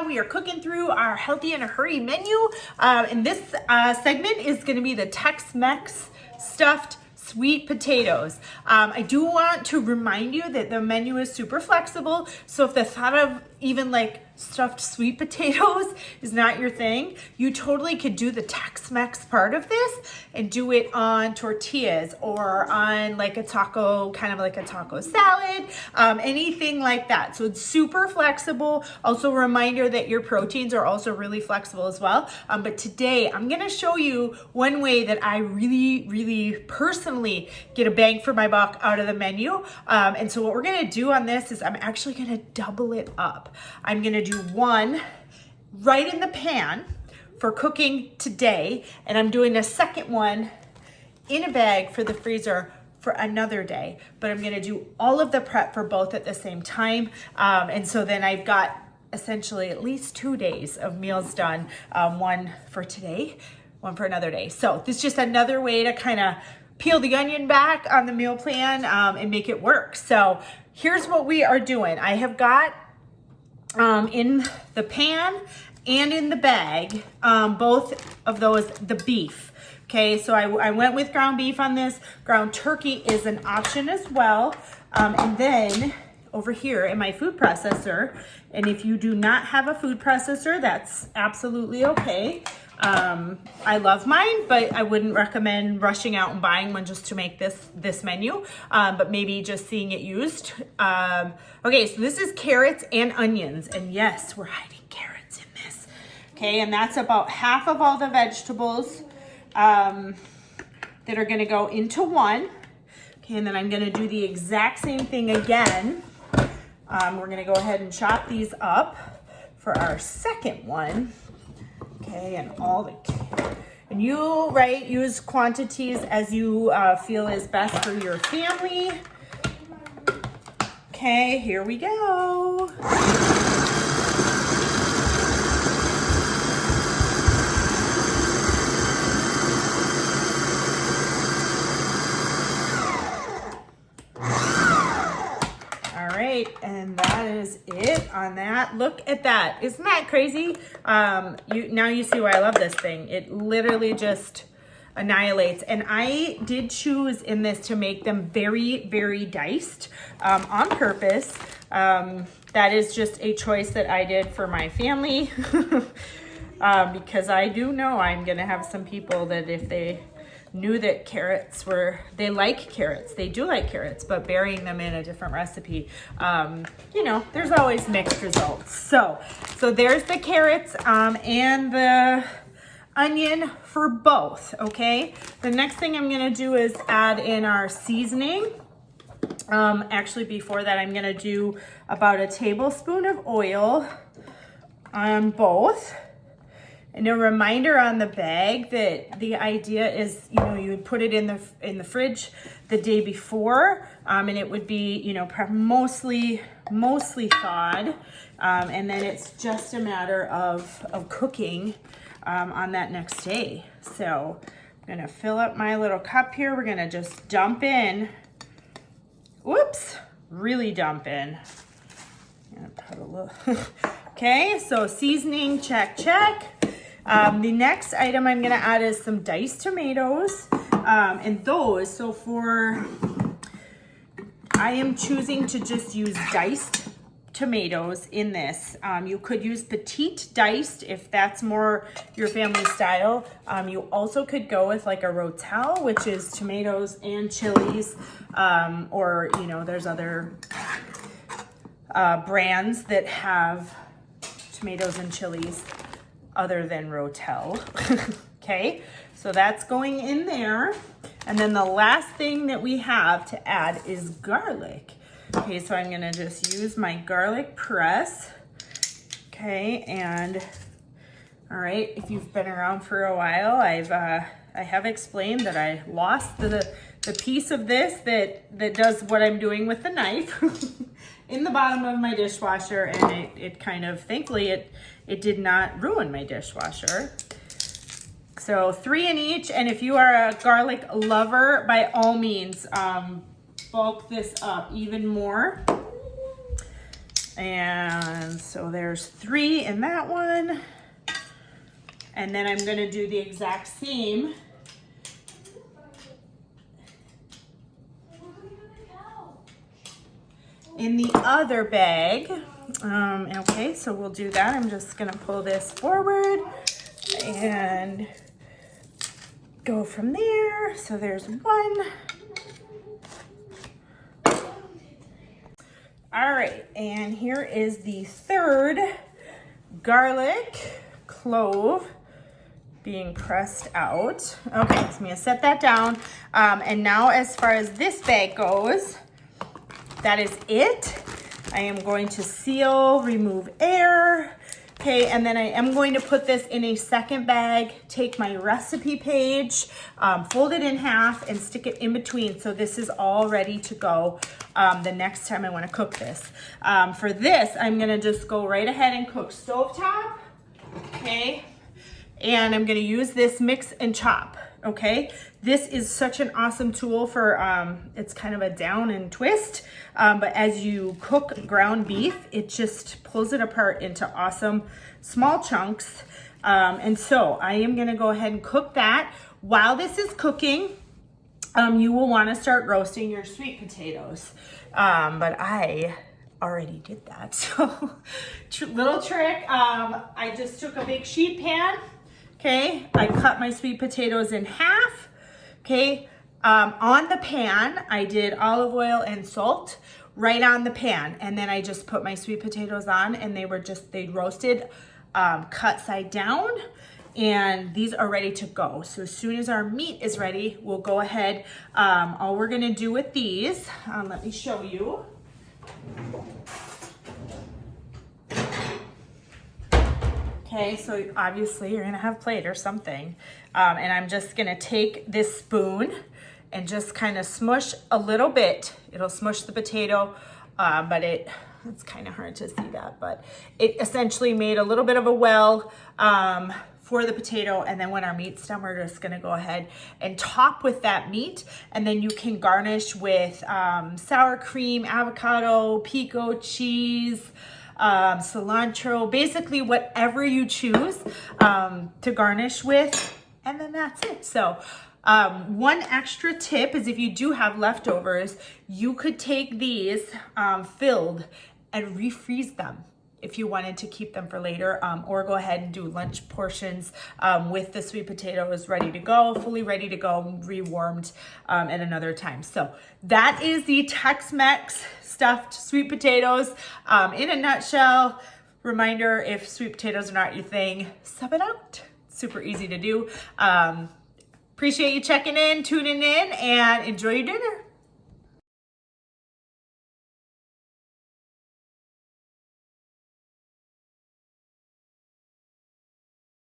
we are cooking through our Healthy in a Hurry menu. And this segment is going to be the Tex-Mex stuffed sweet potatoes. I do want to remind you that the menu is super flexible. So if the thought of even like stuffed sweet potatoes is not your thing, you totally could do the Tex-Mex part of this and do it on tortillas or on like a taco, kind of like a taco salad, anything like that. So it's super flexible. Also a reminder that your proteins are also really flexible as well. But today I'm gonna show you one way that I really personally get a bang for my buck out of the menu. And so what we're gonna do on this is I'm actually gonna double it up. I'm gonna do one right in the pan for cooking today, and I'm doing a second one in a bag for the freezer for another day. But I'm gonna do all of the prep for both at the same time. And so then I've got essentially at least 2 days of meals done, one for today, one for another day. So this is just another way to kind of peel the onion back on the meal plan and make it work. So here's what we are doing. I have got in the pan and in the bag, both of those, the beef. Okay, so I went with ground beef on this. Ground turkey is an option as well. And then over here in my food processor, and if you do not have a food processor, that's absolutely okay. I love mine, but I wouldn't recommend rushing out and buying one just to make this menu, but maybe just seeing it used. Okay, so this is carrots and onions, and yes, we're hiding carrots in this. Okay, and that's about half of all the vegetables that are gonna go into one. Okay, and then I'm gonna do the exact same thing again. We're gonna go ahead and chop these up for our second one. Okay, and you, use quantities as you feel is best for your family. Okay, here we go. And that is it on that. Look at that. Isn't that crazy? Now you see why I love this thing. It literally just annihilates. And I did choose in this to make them very diced on purpose. That is just a choice that I did for my family because I do know I'm going to have some people that if they knew that they like carrots, they do like carrots, but burying them in a different recipe, there's always mixed results. So there's the carrots and the onion for both, okay? The next thing I'm gonna do is add in our seasoning. Actually, before that, I'm gonna do about a tablespoon of oil on both. And a reminder on the bag that the idea is, you would put it in the fridge the day before, and it would be, mostly thawed, and then it's just a matter of cooking on that next day. So I'm gonna fill up my little cup here. We're gonna just dump in. Whoops, really dump in. I'm gonna put a little. Okay, so seasoning, check. The next item I'm gonna add is some diced tomatoes, and those, I am choosing to just use diced tomatoes in this. You could use petite diced if that's more your family style. You also could go with like a rotel, which is tomatoes and chilies, or there's other brands that have tomatoes and chilies other than rotel. Okay, so that's going in there. And then the last thing that we have to add is garlic. Okay, so I'm gonna just use my garlic press. Okay, and all right, if you've been around for a while, I have explained that I lost the piece of this that does what I'm doing with the knife in the bottom of my dishwasher, and it kind of, thankfully, it did not ruin my dishwasher. So 3 in each, and if you are a garlic lover, by all means, bulk this up even more. And so there's 3 in that one. And then I'm gonna do the exact same in the other bag. Okay, so we'll do that. I'm just gonna pull this forward and go from there. So there's 1. All right, and here is the 3rd garlic clove being pressed out. Okay, so I'm gonna set that down. And now as far as this bag goes, that is it. I am going to seal, remove air. Okay, and then I am going to put this in a second bag, take my recipe page, fold it in half and stick it in between. So this is all ready to go the next time I wanna cook this. For this, I'm gonna just go right ahead and cook stovetop, okay? And I'm gonna use this mix and chop, okay? This is such an awesome tool for, it's kind of a down and twist, but as you cook ground beef, it just pulls it apart into awesome small chunks. And so I am gonna go ahead and cook that. While this is cooking, you will wanna start roasting your sweet potatoes. But I already did that, so little trick. I just took a big sheet pan, okay? I cut my sweet potatoes in half. Okay, on the pan, I did olive oil and salt right on the pan. And then I just put my sweet potatoes on and they roasted, cut side down. And these are ready to go. So as soon as our meat is ready, we'll go ahead. All we're gonna do with these, let me show you. Okay, so obviously you're gonna have a plate or something. And I'm just gonna take this spoon and just kind of smush a little bit. It'll smush the potato, but it's kind of hard to see that, but it essentially made a little bit of a well for the potato. And then when our meat's done, we're just gonna go ahead and top with that meat. And then you can garnish with sour cream, avocado, pico cheese, cilantro, basically whatever you choose to garnish with, and then that's it. So one extra tip is if you do have leftovers, you could take these filled and refreeze them if you wanted to keep them for later, or go ahead and do lunch portions with the sweet potatoes ready to go, fully ready to go, rewarmed at another time. So that is the Tex-Mex stuffed sweet potatoes in a nutshell. Reminder, if sweet potatoes are not your thing, sub it out. Super easy to do. Appreciate you checking in, tuning in, and enjoy your dinner.